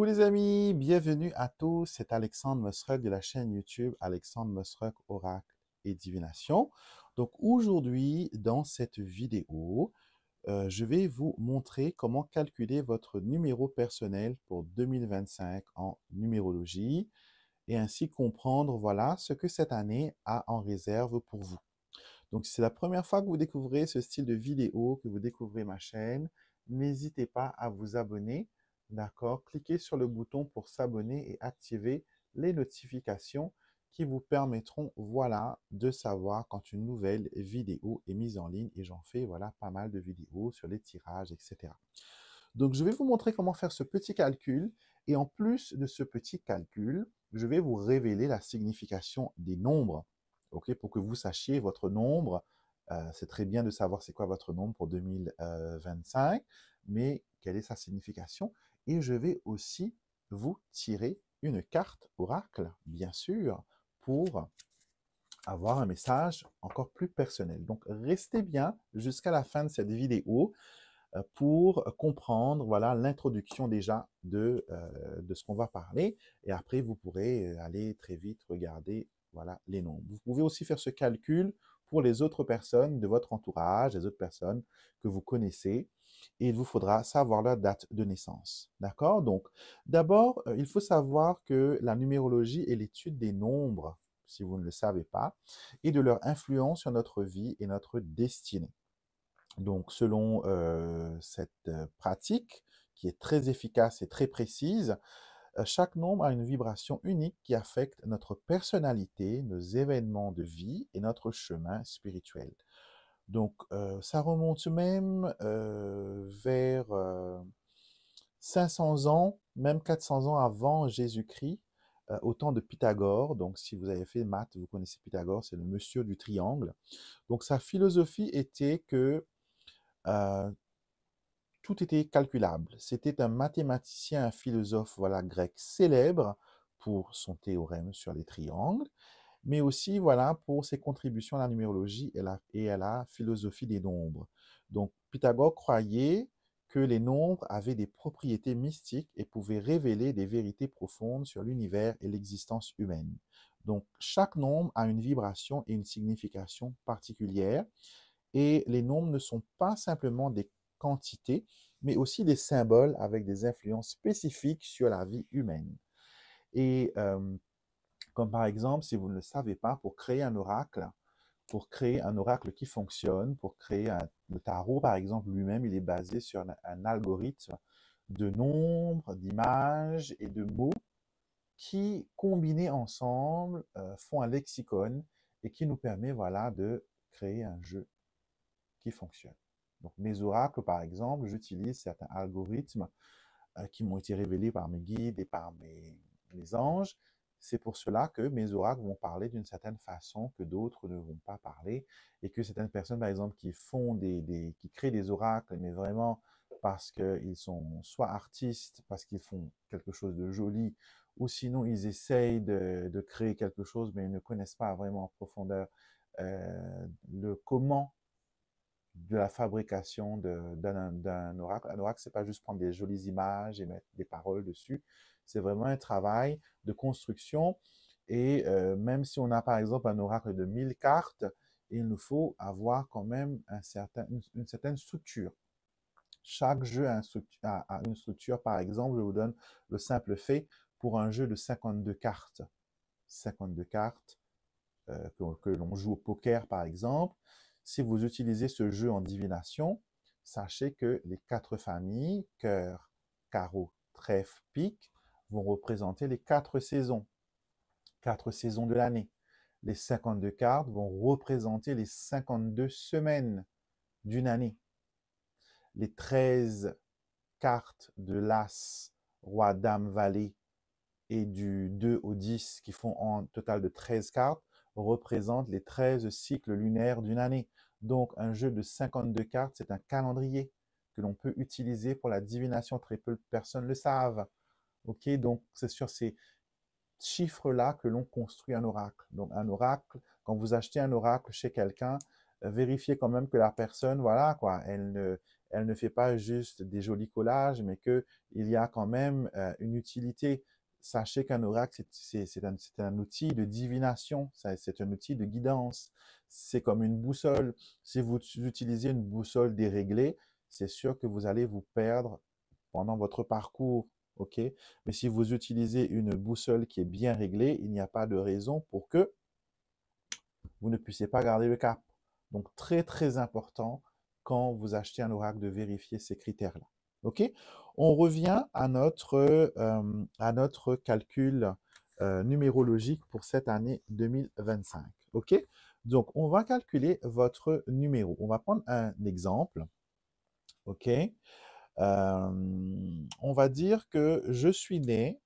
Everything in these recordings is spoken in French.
les amis, bienvenue à tous, c'est Alexandre Mosruck de la chaîne YouTube Alexandre Mosruck Oracle et Divination. Donc aujourd'hui, dans cette vidéo, je vais vous montrer comment calculer votre numéro personnel pour 2025 en numérologie et ainsi comprendre, voilà, ce que cette année a en réserve pour vous. Donc, si c'est la première fois que vous découvrez ce style de vidéo, que vous découvrez ma chaîne, n'hésitez pas à vous abonner, d'accord? Cliquez sur le bouton pour s'abonner et activer les notifications qui vous permettront, voilà, de savoir quand une nouvelle vidéo est mise en ligne. Et j'en fais, voilà, pas mal de vidéos sur les tirages, etc. Donc, je vais vous montrer comment faire ce petit calcul. Et en plus de ce petit calcul, je vais vous révéler la signification des nombres, ok, pour que vous sachiez votre nombre. C'est très bien de savoir c'est quoi votre nombre pour 2025, mais quelle est sa signification. Et je vais aussi vous tirer une carte oracle, bien sûr, pour avoir un message encore plus personnel. Donc, restez bien jusqu'à la fin de cette vidéo pour comprendre, voilà, l'introduction déjà de ce qu'on va parler. Et après, vous pourrez aller très vite regarder, voilà, les nombres. Vous pouvez aussi faire ce calcul pour les autres personnes de votre entourage, les autres personnes que vous connaissez. Et il vous faudra savoir leur date de naissance. D'accord? Donc, d'abord, il faut savoir que la numérologie est l'étude des nombres, si vous ne le savez pas, et de leur influence sur notre vie et notre destinée. Donc, selon cette pratique, qui est très efficace et très précise, chaque nombre a une vibration unique qui affecte notre personnalité, nos événements de vie et notre chemin spirituel. Donc, ça remonte même vers 500 ans, même 400 ans avant Jésus-Christ, au temps de Pythagore. Donc, si vous avez fait maths, vous connaissez Pythagore, c'est le monsieur du triangle. Donc, sa philosophie était que euh, tout était calculable. C'était un mathématicien, un philosophe, voilà, grec célèbre pour son théorème sur les triangles, mais aussi, voilà, pour ses contributions à la numérologie et à la philosophie des nombres. Donc, Pythagore croyait que les nombres avaient des propriétés mystiques et pouvaient révéler des vérités profondes sur l'univers et l'existence humaine. Donc, chaque nombre a une vibration et une signification particulière. Et les nombres ne sont pas simplement des quantités, mais aussi des symboles avec des influences spécifiques sur la vie humaine. Et comme par exemple, si vous ne le savez pas, pour créer un oracle qui fonctionne, le tarot par exemple lui-même, il est basé sur un algorithme de nombres, d'images et de mots qui, combinés ensemble, font un lexicon et qui nous permet, voilà, de créer un jeu qui fonctionne. Donc, mes oracles, par exemple, j'utilise certains algorithmes qui m'ont été révélés par mes guides et par mes anges. C'est pour cela que mes oracles vont parler d'une certaine façon que d'autres ne vont pas parler et que certaines personnes, par exemple, qui créent des oracles, mais vraiment parce qu'ils sont soit artistes, parce qu'ils font quelque chose de joli, ou sinon ils essayent de créer quelque chose, mais ils ne connaissent pas vraiment en profondeur le comment de la fabrication d'un oracle. Un oracle, c'est pas juste prendre des jolies images et mettre des paroles dessus. C'est vraiment un travail de construction. Et même si on a par exemple un oracle de 1000 cartes, il nous faut avoir quand même une certaine structure. Chaque jeu a une structure. Par exemple, je vous donne le simple fait pour un jeu de 52 cartes. 52 cartes que l'on joue au poker, par exemple. Si vous utilisez ce jeu en divination, sachez que les 4 familles, cœur, carreau, trèfle, pique, vont représenter les 4 saisons. 4 saisons de l'année. Les 52 cartes vont représenter les 52 semaines d'une année. Les 13 cartes de l'As, Roi, Dame, Valet et du 2 au 10 qui font un total de 13 cartes représentent les 13 cycles lunaires d'une année. Donc, un jeu de 52 cartes, c'est un calendrier que l'on peut utiliser pour la divination. Très peu de personnes le savent. Ok, donc c'est sur ces chiffres-là que l'on construit un oracle. Donc, un oracle, quand vous achetez un oracle chez quelqu'un, vérifiez quand même que la personne, voilà, quoi, elle ne fait pas juste des jolis collages, mais qu'il y a quand même une utilité. Sachez qu'un oracle, c'est un outil de divination, c'est un outil de guidance. C'est comme une boussole. Si vous utilisez une boussole déréglée, c'est sûr que vous allez vous perdre pendant votre parcours. OK? Mais si vous utilisez une boussole qui est bien réglée, il n'y a pas de raison pour que vous ne puissiez pas garder le cap. Donc, très, très important quand vous achetez un oracle de vérifier ces critères-là. OK? On revient à notre calcul numérologique pour cette année 2025. OK? Donc, on va calculer votre numéro. On va prendre un exemple. OK? On va dire que je suis né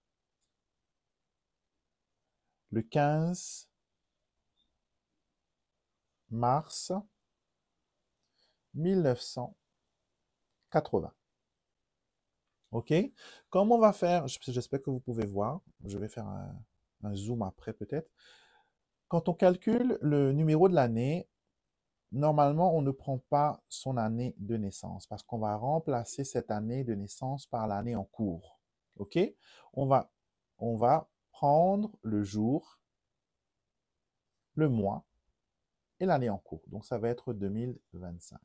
le 15 mars 1980. OK? Comment on va faire? J'espère que vous pouvez voir. Je vais faire un zoom après peut-être. Quand on calcule le numéro de l'année, normalement, on ne prend pas son année de naissance parce qu'on va remplacer cette année de naissance par l'année en cours. OK? On va, on va prendre le jour, le mois et l'année en cours. Donc, ça va être 2025.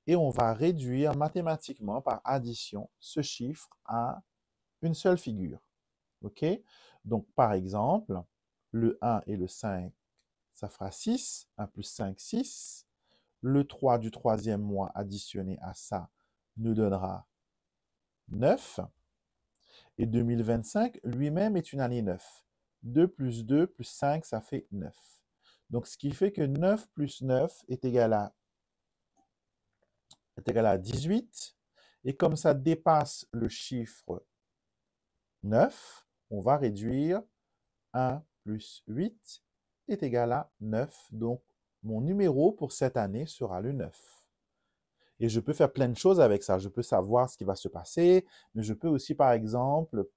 Et on va réduire mathématiquement par addition ce chiffre à une seule figure. OK? Donc, par exemple, le 1 et le 5, ça fera 6. 1 plus 5, 6. Le 3 du troisième mois additionné à ça nous donnera 9. Et 2025 lui-même est une année 9. 2 plus 2 plus 5, ça fait 9. Donc, ce qui fait que 9 plus 9 est égal à 18. Et comme ça dépasse le chiffre 9, on va réduire 1 plus 8 est égal à 9. Donc, mon numéro pour cette année sera le 9. Et je peux faire plein de choses avec ça. Je peux savoir ce qui va se passer, mais je peux aussi, par exemple,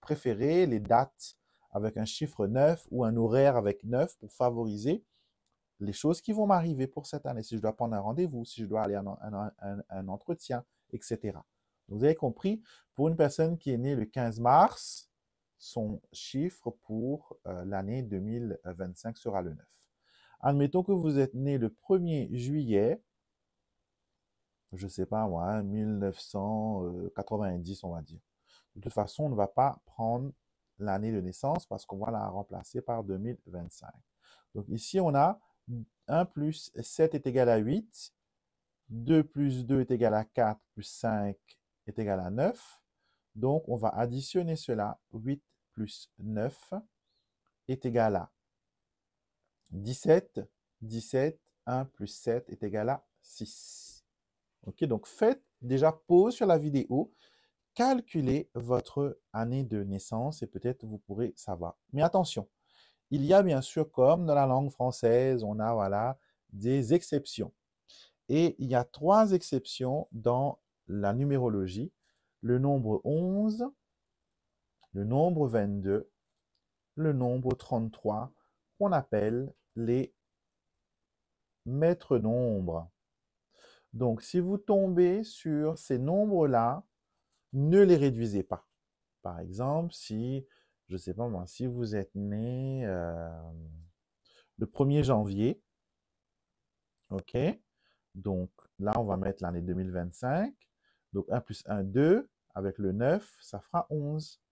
préférer les dates avec un chiffre 9 ou un horaire avec 9 pour favoriser les choses qui vont m'arriver pour cette année. Si je dois prendre un rendez-vous, si je dois aller à un entretien, etc. Donc, vous avez compris, pour une personne qui est née le 15 mars, son chiffre pour l'année 2025 sera le 9. Admettons que vous êtes né le 1er juillet, je ne sais pas moi, 1990, on va dire. De toute façon, on ne va pas prendre l'année de naissance parce qu'on va la remplacer par 2025. Donc ici, on a 1 plus 7 est égal à 8, 2 plus 2 est égal à 4, plus 5 est égal à 9. Donc, on va additionner cela. 8 plus 9 est égal à 17. 17, 1 plus 7 est égal à 6. OK, donc faites déjà pause sur la vidéo, calculez votre année de naissance et peut-être vous pourrez savoir. Mais attention, il y a bien sûr, comme dans la langue française, on a voilà, des exceptions. Et il y a 3 exceptions dans la numérologie. Le nombre 11, le nombre 22, le nombre 33, qu'on appelle les maîtres nombres. Donc, si vous tombez sur ces nombres-là, ne les réduisez pas. Par exemple, si, je ne sais pas moi, si vous êtes né le 1er janvier, OK? Donc là, on va mettre l'année 2025. Donc 1 plus 1, 2. Avec le 9, ça fera 11.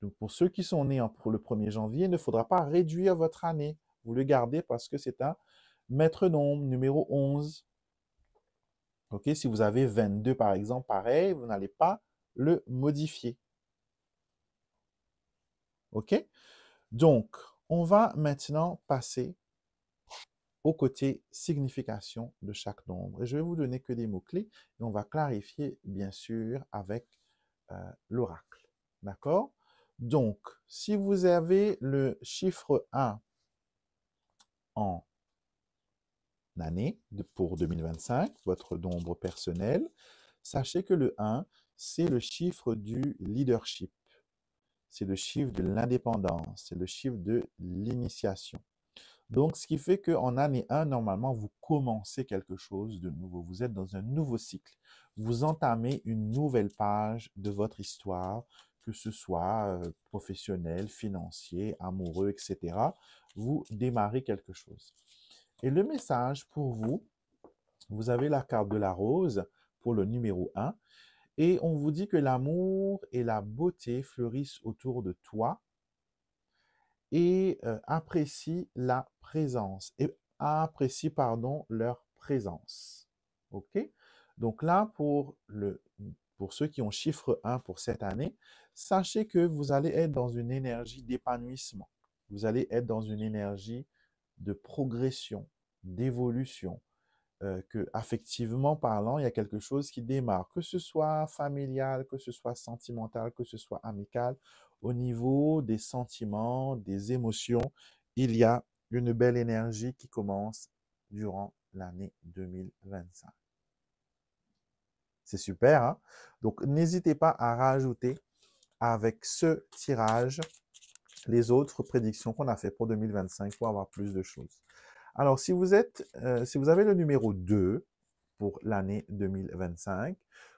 Donc pour ceux qui sont nés pour le 1er janvier, il ne faudra pas réduire votre année. Vous le gardez parce que c'est un maître nombre, numéro 11. OK? Si vous avez 22 par exemple, pareil, vous n'allez pas le modifier. OK? Donc, on va maintenant passer au côté signification de chaque nombre. Et je vais vous donner que des mots-clés et on va clarifier, bien sûr, avec l'oracle. D'accord? Donc, si vous avez le chiffre 1 en année pour 2025, votre nombre personnel, sachez que le 1, c'est le chiffre du leadership. C'est le chiffre de l'indépendance. C'est le chiffre de l'initiation. Donc, ce qui fait qu'en année 1, normalement, vous commencez quelque chose de nouveau. Vous êtes dans un nouveau cycle. Vous entamez une nouvelle page de votre histoire, que ce soit professionnel, financier, amoureux, etc. Vous démarrez quelque chose. Et le message pour vous, vous avez la carte de la rose pour le numéro 1. Et on vous dit que l'amour et la beauté fleurissent autour de toi et apprécie la présence, et apprécie, pardon, leur présence. OK? Donc là, pour ceux qui ont chiffre 1 pour cette année, sachez que vous allez être dans une énergie d'épanouissement. Vous allez être dans une énergie de progression, d'évolution, que affectivement parlant, il y a quelque chose qui démarre, que ce soit familial, que ce soit sentimental, que ce soit amical. Au niveau des sentiments, des émotions, il y a une belle énergie qui commence durant l'année 2025. C'est super, hein? Donc, n'hésitez pas à rajouter avec ce tirage les autres prédictions qu'on a fait pour 2025 pour avoir plus de choses. Alors, si vous avez le numéro 2 pour l'année 2025,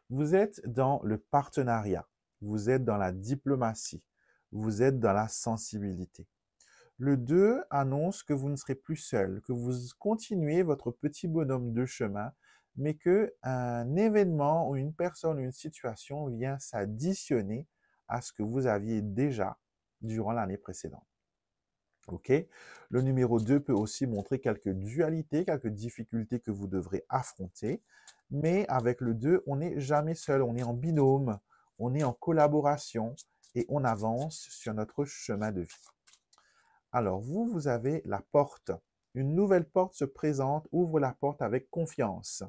vous êtes dans le partenariat, vous êtes dans la diplomatie, vous êtes dans la sensibilité. Le 2 annonce que vous ne serez plus seul, que vous continuez votre petit bonhomme de chemin, mais qu'un événement ou une personne ou une situation vient s'additionner à ce que vous aviez déjà durant l'année précédente. OK? Le numéro 2 peut aussi montrer quelques dualités, quelques difficultés que vous devrez affronter. Mais avec le 2, on n'est jamais seul, on est en binôme, on est en collaboration et on avance sur notre chemin de vie. Alors, vous avez la porte. Une nouvelle porte se présente, ouvre la porte avec confiance.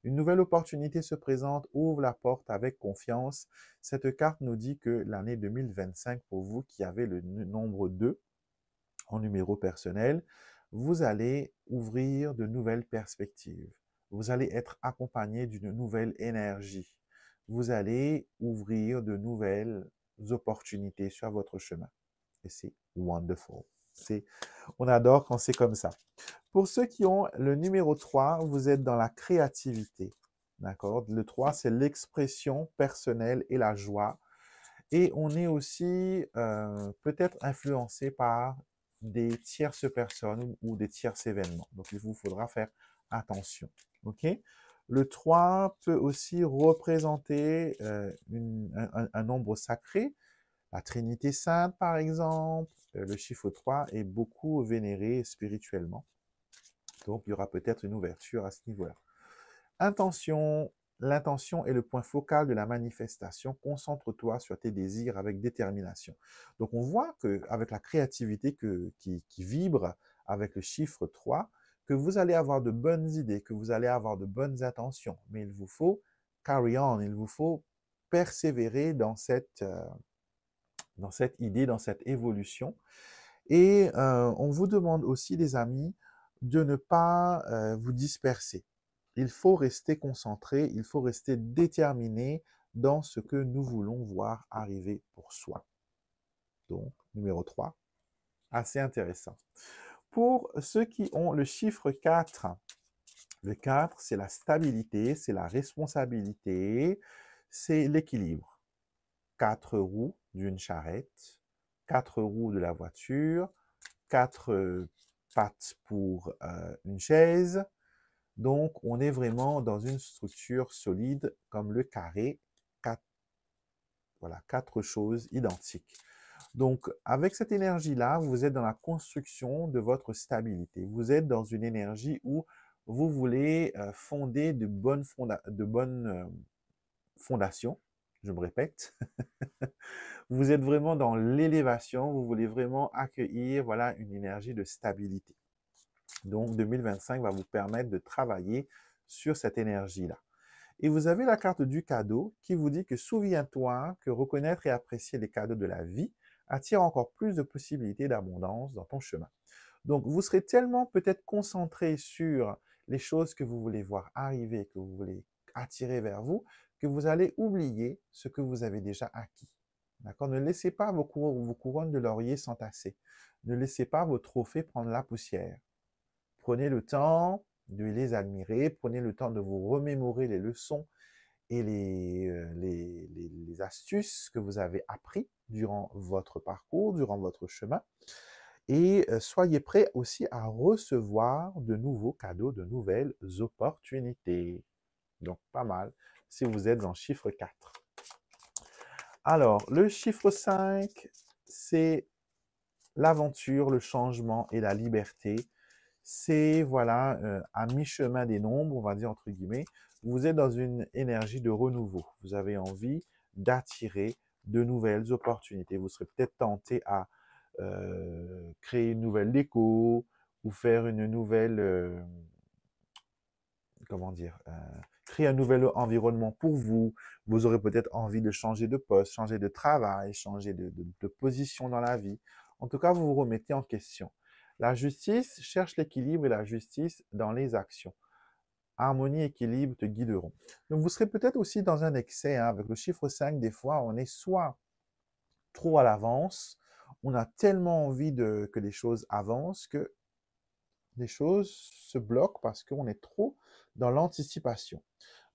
Une nouvelle opportunité se présente, ouvre la porte avec confiance. Cette carte nous dit que l'année 2025, pour vous qui avez le nombre 2, en numéro personnel, vous allez ouvrir de nouvelles perspectives. Vous allez être accompagné d'une nouvelle énergie. Vous allez ouvrir de nouvelles opportunités sur votre chemin. Et c'est wonderful. On adore quand c'est comme ça. Pour ceux qui ont le numéro 3, vous êtes dans la créativité. D'accord? Le 3, c'est l'expression personnelle et la joie. Et on est aussi peut-être influencé par des tierces personnes ou des tierces événements. Donc, il vous faudra faire attention. OK? Le 3 peut aussi représenter un nombre sacré, la Trinité Sainte, par exemple. Le chiffre 3 est beaucoup vénéré spirituellement. Donc, il y aura peut-être une ouverture à ce niveau-là. Intention. L'intention est le point focal de la manifestation. Concentre-toi sur tes désirs avec détermination. Donc, on voit qu'avec la créativité qui vibre avec le chiffre 3, que vous allez avoir de bonnes idées, que vous allez avoir de bonnes intentions. Mais il vous faut carry on, il vous faut persévérer dans cette idée, dans cette évolution. Et on vous demande aussi, les amis, de ne pas vous disperser. Il faut rester concentré, il faut rester déterminé dans ce que nous voulons voir arriver pour soi. Donc, numéro 3, assez intéressant. Pour ceux qui ont le chiffre 4, le 4, c'est la stabilité, c'est la responsabilité, c'est l'équilibre. 4 roues d'une charrette, 4 roues de la voiture, 4 pattes pour une chaise. Donc, on est vraiment dans une structure solide comme le carré, 4, voilà, 4 choses identiques. Donc, avec cette énergie-là, vous êtes dans la construction de votre stabilité. Vous êtes dans une énergie où vous voulez fonder de bonnes fondations. Je me répète. Vous êtes vraiment dans l'élévation. Vous voulez vraiment accueillir, voilà, une énergie de stabilité. Donc, 2025 va vous permettre de travailler sur cette énergie-là. Et vous avez la carte du cadeau qui vous dit que souviens-toi que reconnaître et apprécier les cadeaux de la vie attire encore plus de possibilités d'abondance dans ton chemin. Donc, vous serez tellement peut-être concentré sur les choses que vous voulez voir arriver, que vous voulez attirer vers vous, que vous allez oublier ce que vous avez déjà acquis. D'accord? Ne laissez pas vos couronnes de laurier s'entasser. Ne laissez pas vos trophées prendre la poussière. Prenez le temps de les admirer, prenez le temps de vous remémorer les leçons et les astuces que vous avez appris durant votre parcours, durant votre chemin. Et soyez prêts aussi à recevoir de nouveaux cadeaux, de nouvelles opportunités. Donc, pas mal si vous êtes en chiffre 4. Alors, le chiffre 5, c'est l'aventure, le changement et la liberté. C'est, voilà, à mi-chemin des nombres, on va dire entre guillemets. Vous êtes dans une énergie de renouveau. Vous avez envie d'attirer de nouvelles opportunités. Vous serez peut-être tenté à créer une nouvelle déco ou faire une nouvelle, comment dire, créer un nouvel environnement pour vous. Vous aurez peut-être envie de changer de poste, changer de travail, changer de position dans la vie. En tout cas, vous vous remettez en question. La justice cherche l'équilibre et la justice dans les actions. Harmonie et équilibre te guideront. Donc, vous serez peut-être aussi dans un excès. Hein, avec le chiffre 5, des fois, on est soit trop à l'avance, on a tellement envie que les choses avancent que les choses se bloquent parce qu'on est trop dans l'anticipation.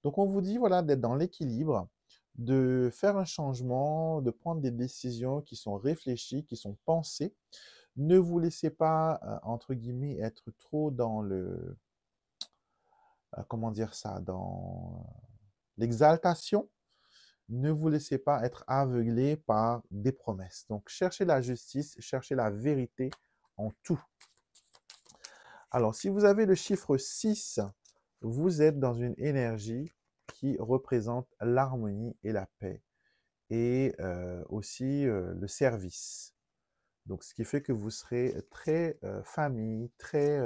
Donc, on vous dit, voilà, d'être dans l'équilibre, de faire un changement, de prendre des décisions qui sont réfléchies, qui sont pensées. Ne vous laissez pas, entre guillemets, être trop dans le, comment dire ça, dans l'exaltation. Ne vous laissez pas être aveuglé par des promesses. Donc, cherchez la justice, cherchez la vérité en tout. Alors, si vous avez le chiffre 6, vous êtes dans une énergie qui représente l'harmonie et la paix et aussi le service. Donc, ce qui fait que vous serez très famille, très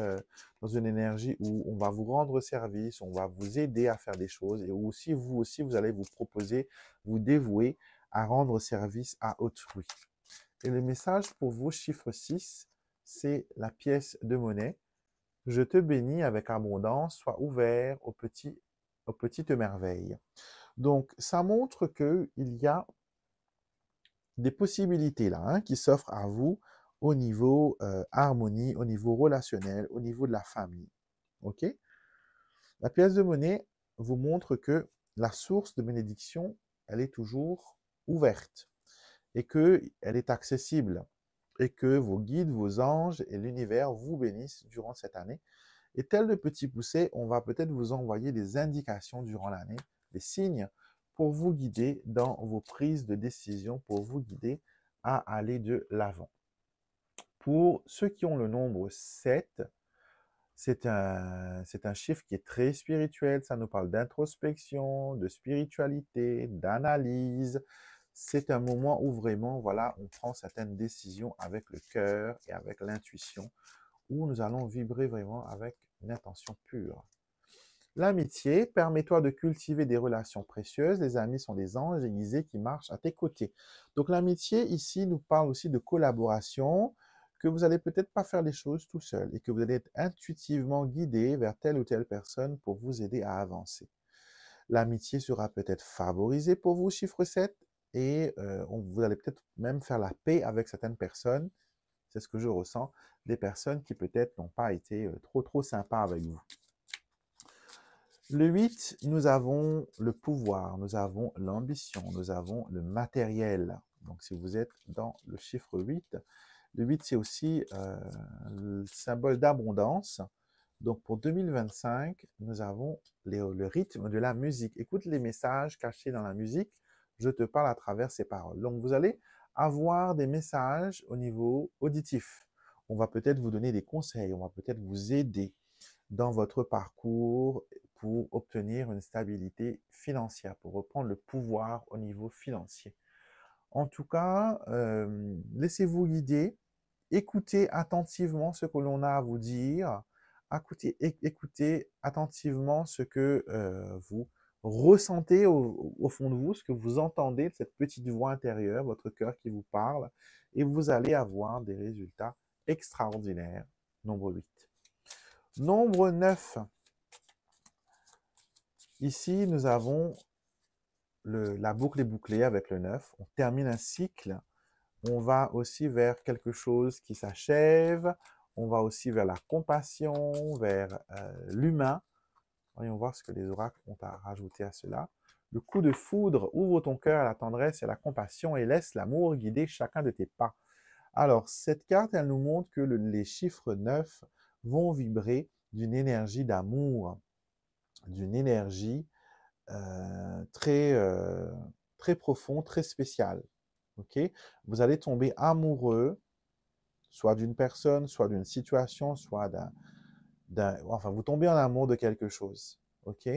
dans une énergie où on va vous rendre service, on va vous aider à faire des choses et où aussi, vous allez vous proposer, vous dévouer à rendre service à autrui. Et le message pour vous, chiffre 6, c'est la pièce de monnaie. Je te bénis avec abondance, sois ouvert aux petites merveilles. Donc, ça montre qu'il y a des possibilités là, hein, qui s'offrent à vous au niveau harmonie, au niveau relationnel, au niveau de la famille. OK? La pièce de monnaie vous montre que la source de bénédiction, elle est toujours ouverte et qu'elle est accessible et que vos guides, vos anges et l'univers vous bénissent durant cette année. Et tel de petits poussets, on va peut-être vous envoyer des indications durant l'année, des signes pour vous guider dans vos prises de décision, pour vous guider à aller de l'avant. Pour ceux qui ont le nombre 7, c'est un chiffre qui est très spirituel, ça nous parle d'introspection, de spiritualité, d'analyse. C'est un moment où vraiment, voilà, on prend certaines décisions avec le cœur et avec l'intuition, où nous allons vibrer vraiment avec une intention pure. L'amitié, permet-toi de cultiver des relations précieuses. Les amis sont des anges aiguisés qui marchent à tes côtés. Donc l'amitié, ici, nous parle aussi de collaboration, que vous allez peut-être pas faire les choses tout seul et que vous allez être intuitivement guidé vers telle ou telle personne pour vous aider à avancer. L'amitié sera peut-être favorisée pour vous, chiffre 7, et vous allez peut-être même faire la paix avec certaines personnes. C'est ce que je ressens, des personnes qui peut-être n'ont pas été trop sympas avec vous. Le 8, nous avons le pouvoir, nous avons l'ambition, nous avons le matériel. Donc, si vous êtes dans le chiffre 8, le 8, c'est aussi le symbole d'abondance. Donc, pour 2025, nous avons le rythme de la musique. Écoute les messages cachés dans la musique. Je te parle à travers ces paroles. Donc, vous allez avoir des messages au niveau auditif. On va peut-être vous donner des conseils, on va peut-être vous aider dans votre parcours pour obtenir une stabilité financière, pour reprendre le pouvoir au niveau financier. En tout cas, laissez-vous guider, écoutez attentivement ce que l'on a à vous dire, écoutez attentivement ce que vous ressentez au fond de vous, ce que vous entendez, cette petite voix intérieure, votre cœur qui vous parle, et vous allez avoir des résultats extraordinaires. Nombre 8. Nombre 9. Ici, nous avons la boucle est bouclée avec le 9. On termine un cycle On va aussi vers quelque chose qui s'achève. On va aussi vers la compassion, vers l'humain. Voyons voir ce que les oracles ont à rajouter à cela. Le coup de foudre ouvre ton cœur à la tendresse et à la compassion et laisse l'amour guider chacun de tes pas. Alors, cette carte, elle nous montre que les chiffres 9 vont vibrer d'une énergie d'amour, d'une énergie très, très profonde, très spéciale. Ok? Vous allez tomber amoureux, soit d'une personne, soit d'une situation, soit enfin, vous tombez en amour de quelque chose. Ok?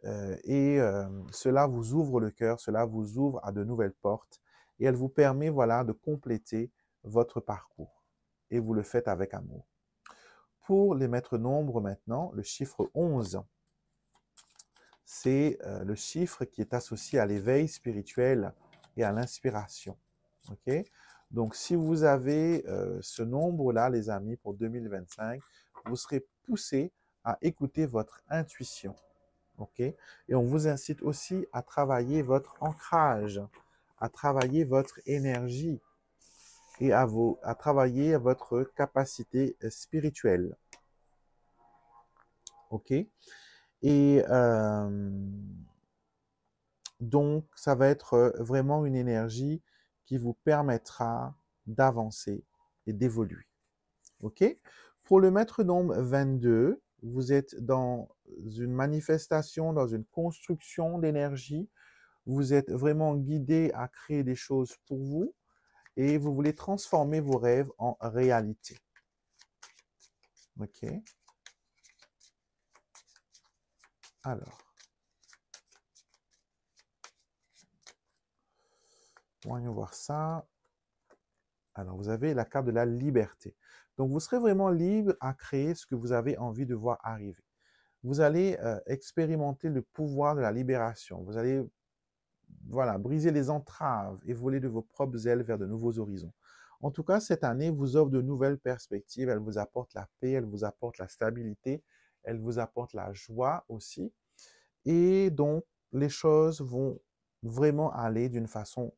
Cela vous ouvre le cœur, cela vous ouvre à de nouvelles portes et elle vous permet, voilà, de compléter votre parcours. Et vous le faites avec amour. Pour les maîtres nombres maintenant, le chiffre 11, c'est le chiffre qui est associé à l'éveil spirituel et à l'inspiration. Ok? Donc, si vous avez ce nombre-là, les amis, pour 2025, vous serez poussé à écouter votre intuition. Ok? Et on vous incite aussi à travailler votre ancrage, à travailler votre énergie et à travailler votre capacité spirituelle. Ok? Et donc, ça va être vraiment une énergie qui vous permettra d'avancer et d'évoluer. OK? Pour le maître nombre 22, vous êtes dans une manifestation, dans une construction d'énergie. Vous êtes vraiment guidé à créer des choses pour vous et vous voulez transformer vos rêves en réalité. OK? Alors, voyons voir ça. Alors, vous avez la carte de la liberté. Donc, vous serez vraiment libre à créer ce que vous avez envie de voir arriver. Vous allez expérimenter le pouvoir de la libération. Vous allez, voilà, briser les entraves et voler de vos propres ailes vers de nouveaux horizons. En tout cas, cette année vous offre de nouvelles perspectives. Elle vous apporte la paix, elle vous apporte la stabilité, elle vous apporte la joie aussi. Et donc, les choses vont vraiment aller d'une façon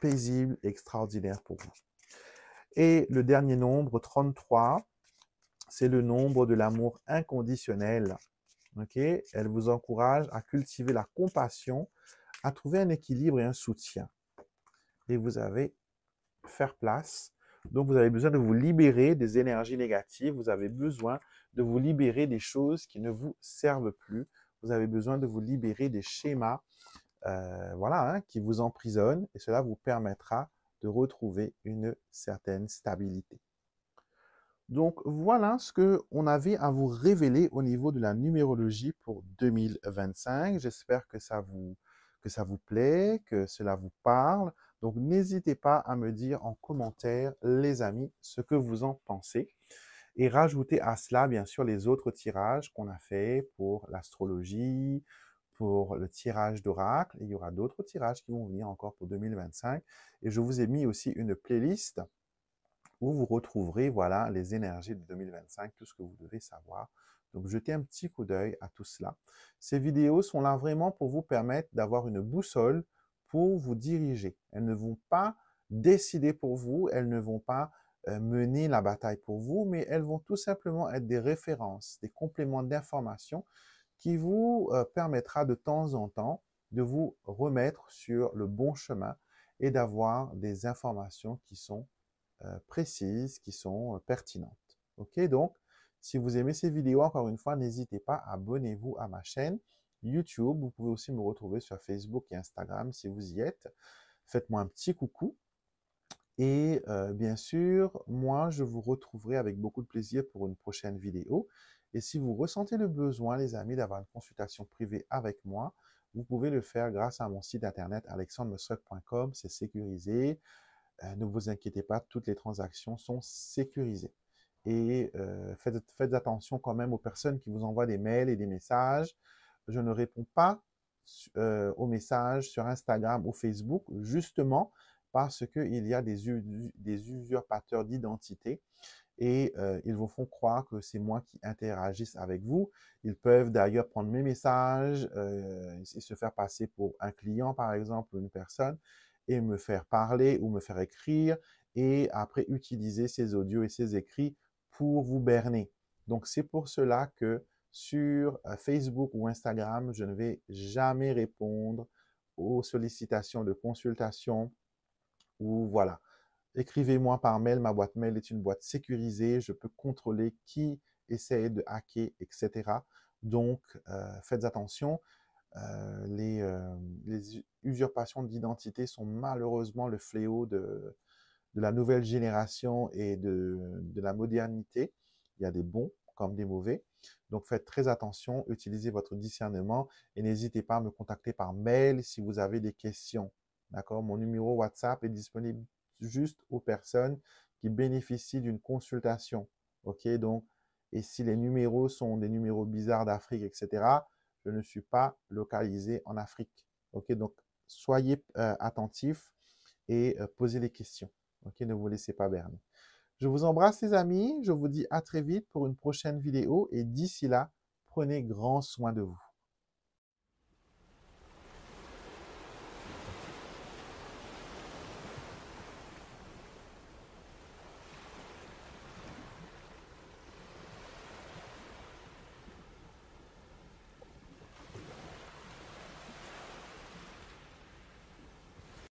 paisible, extraordinaire pour vous. Et le dernier nombre, 33, c'est le nombre de l'amour inconditionnel. Okay? Elle vous encourage à cultiver la compassion, à trouver un équilibre et un soutien. Et vous avez faire place. Donc, vous avez besoin de vous libérer des énergies négatives. Vous avez besoin de vous libérer des choses qui ne vous servent plus. Vous avez besoin de vous libérer des schémas voilà, hein, qui vous emprisonnent. Et cela vous permettra de retrouver une certaine stabilité. Donc, voilà ce qu'on avait à vous révéler au niveau de la numérologie pour 2025. J'espère que ça vous plaît, que cela vous parle. Donc, n'hésitez pas à me dire en commentaire, les amis, ce que vous en pensez. Et rajoutez à cela, bien sûr, les autres tirages qu'on a fait pour l'astrologie, pour le tirage d'oracle. Il y aura d'autres tirages qui vont venir encore pour 2025. Et je vous ai mis aussi une playlist où vous retrouverez, voilà, les énergies de 2025, tout ce que vous devez savoir. Donc, jetez un petit coup d'œil à tout cela. Ces vidéos sont là vraiment pour vous permettre d'avoir une boussole pour vous diriger. Elles ne vont pas décider pour vous, elles ne vont pas mener la bataille pour vous, mais elles vont tout simplement être des références, des compléments d'information qui vous permettra de temps en temps de vous remettre sur le bon chemin et d'avoir des informations qui sont précises, qui sont pertinentes. OK? Donc, si vous aimez ces vidéos, encore une fois, n'hésitez pas, abonnez-vous à ma chaîne YouTube. Vous pouvez aussi me retrouver sur Facebook et Instagram si vous y êtes. Faites-moi un petit coucou. Et bien sûr, moi, je vous retrouverai avec beaucoup de plaisir pour une prochaine vidéo. Et si vous ressentez le besoin, les amis, d'avoir une consultation privée avec moi, vous pouvez le faire grâce à mon site internet alexandremestruck.com. C'est sécurisé. Ne vous inquiétez pas, toutes les transactions sont sécurisées. Et faites attention quand même aux personnes qui vous envoient des mails et des messages. Je ne réponds pas aux messages sur Instagram ou Facebook, justement parce qu'il y a des usurpateurs d'identité et ils vous font croire que c'est moi qui interagisse avec vous. Ils peuvent d'ailleurs prendre mes messages et se faire passer pour un client, par exemple, ou une personne. et me faire parler ou me faire écrire et après utiliser ces audios et ces écrits pour vous berner. Donc, c'est pour cela que sur Facebook ou Instagram, je ne vais jamais répondre aux sollicitations de consultation ou voilà. Écrivez-moi par mail, ma boîte mail est une boîte sécurisée, je peux contrôler qui essaie de hacker, etc. Donc, faites attention. Les usurpations d'identité sont malheureusement le fléau de la nouvelle génération et de la modernité. Il y a des bons comme des mauvais. Donc faites très attention, utilisez votre discernement et n'hésitez pas à me contacter par mail si vous avez des questions. D'accord? Mon numéro WhatsApp est disponible juste aux personnes qui bénéficient d'une consultation. OK? Donc, et si les numéros sont des numéros bizarres d'Afrique, etc., je ne suis pas localisé en Afrique. OK? Donc, soyez attentifs et posez les questions. OK? Ne vous laissez pas berner. Je vous embrasse les amis, je vous dis à très vite pour une prochaine vidéo et d'ici là, prenez grand soin de vous.